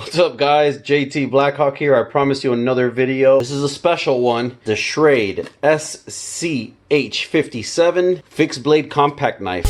What's up guys, JT Blackhawk here. I promised you another video. This is a special one. The Schrade SCHF57 fixed blade compact knife.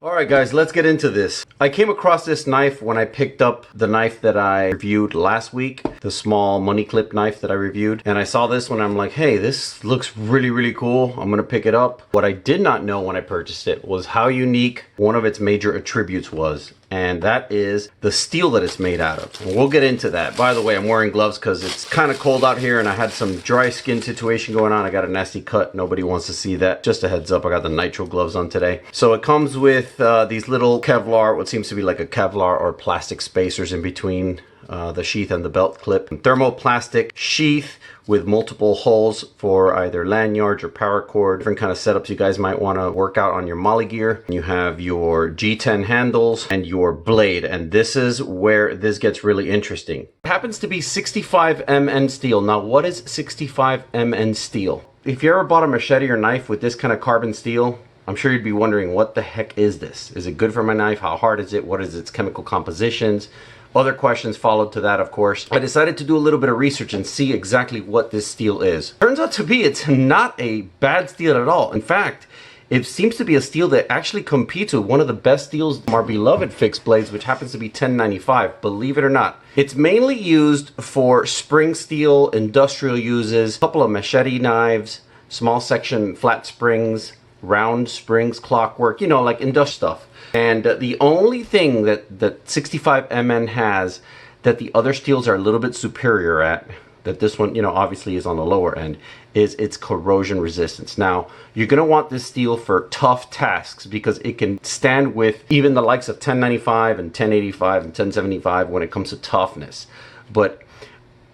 Alright guys, let's get into this. I came across this knife when I picked up the knife that I reviewed last week, the small money clip knife that I reviewed, and I saw this one. I'm like, hey, this looks really cool. I'm gonna pick it up. What I did not know when I purchased it was how unique one of its major attributes was, and that is the steel that it's made out of. And we'll get into that. By the way, I'm wearing gloves because it's kind of cold out here and I had some dry skin situation going on. I got a nasty cut. Nobody wants to see that. Just a heads up, I got the nitro gloves on today. So it comes with these little Kevlar, what seems to be like a Kevlar or plastic spacers in between the sheath and the belt clip. Thermoplastic sheath with multiple holes for either lanyards or paracord. Different kind of setups you guys might want to work out on your molly gear. You have your G10 handles and your blade, and this is where this gets really interesting. It happens to be 65 MN steel. Now what is 65 MN steel? If you ever bought a machete or knife with this kind of carbon steel, I'm sure you'd be wondering, what the heck is this? Is it good for my knife? How hard is it? What is its chemical compositions? Other questions followed to that, of course. I decided to do a little bit of research and see exactly what this steel is. Turns out to be, it's not a bad steel at all. In fact, it seems to be a steel that actually competes with one of the best steels from our beloved fixed blades, which happens to be 1095, believe it or not. It's mainly used for spring steel, industrial uses, a couple of machete knives, small section flat springs, round springs, clockwork, you know, like industrial stuff. And the only thing that 65 MN has that the other steels are a little bit superior at, that this one, you know, obviously is on the lower end, is its corrosion resistance. Now, you're going to want this steel for tough tasks because it can stand with even the likes of 1095 and 1085 and 1075 when it comes to toughness. But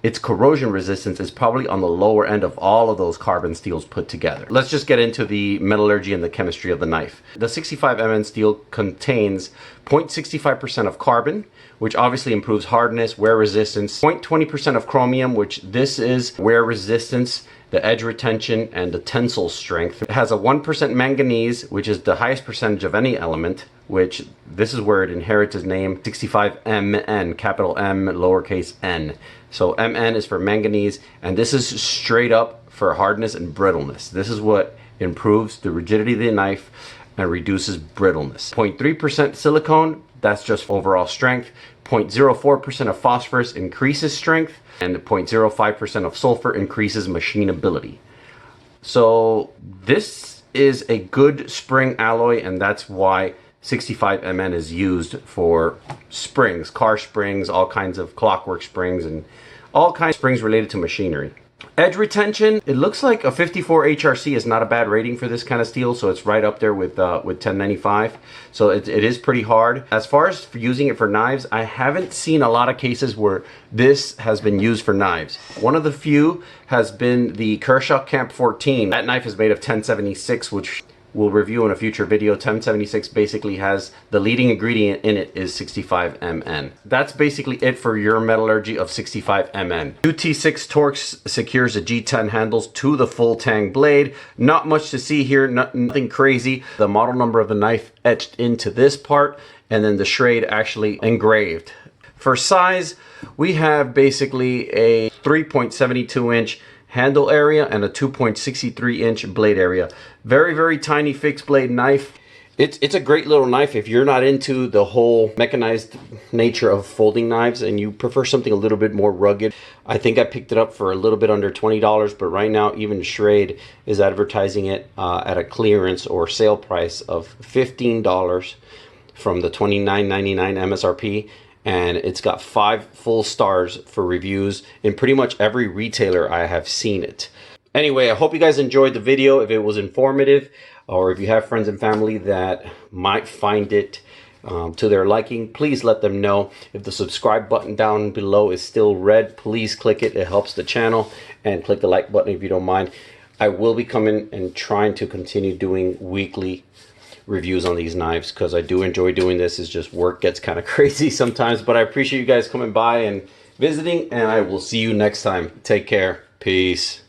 its corrosion resistance is probably on the lower end of all of those carbon steels put together. Let's just get into the metallurgy and the chemistry of the knife. The 65 MN steel contains 0.65% of carbon, which obviously improves hardness, wear resistance, 0.20% of chromium, which this is wear resistance, the edge retention, and the tensile strength. It has a 1% manganese, which is the highest percentage of any element, which this is where it inherits its name, 65 MN, capital M, lowercase n. So MN is for manganese, and this is straight up for hardness and brittleness. This is what improves the rigidity of the knife and reduces brittleness. 0.3% silicone, that's just overall strength. 0.04% of phosphorus increases strength, and 0.05% of sulfur increases machinability. So this is a good spring alloy, and that's why 65 MN is used for springs, car springs, all kinds of clockwork springs, and all kinds of springs related to machinery. Edge retention, it looks like a 54 HRC is not a bad rating for this kind of steel, so it's right up there with 1095. So it is pretty hard. As far as using it for knives, I haven't seen a lot of cases where this has been used for knives. One of the few has been the Kershaw Camp 14. That knife is made of 1076, which we'll review in a future video. 1076 basically has the leading ingredient in it is 65 MN. That's basically it for your metallurgy of 65 MN. 2T6 Torx secures the G10 handles to the full tang blade. Not much to see here, nothing crazy. The model number of the knife etched into this part, and then the Schrade actually engraved. For size, we have basically a 3.72 inch handle area and a 2.63 inch blade area. Very tiny fixed blade knife. It's a great little knife if you're not into the whole mechanized nature of folding knives and you prefer something a little bit more rugged. I think I picked it up for a little bit under $20, but right now even Schrade is advertising it at a clearance or sale price of $15 from the $29.99 MSRP. And it's got 5 full stars for reviews in pretty much every retailer I have seen it. Anyway, I hope you guys enjoyed the video. If it was informative, or if you have friends and family that might find it to their liking, please let them know. If the subscribe button down below is still red, please click it. It helps the channel. And click the like button if you don't mind. I will be coming and trying to continue doing weekly reviews on these knives because I do enjoy doing this. It's just work gets kind of crazy sometimes, but I appreciate you guys coming by and visiting, and I will see you next time. Take care. Peace.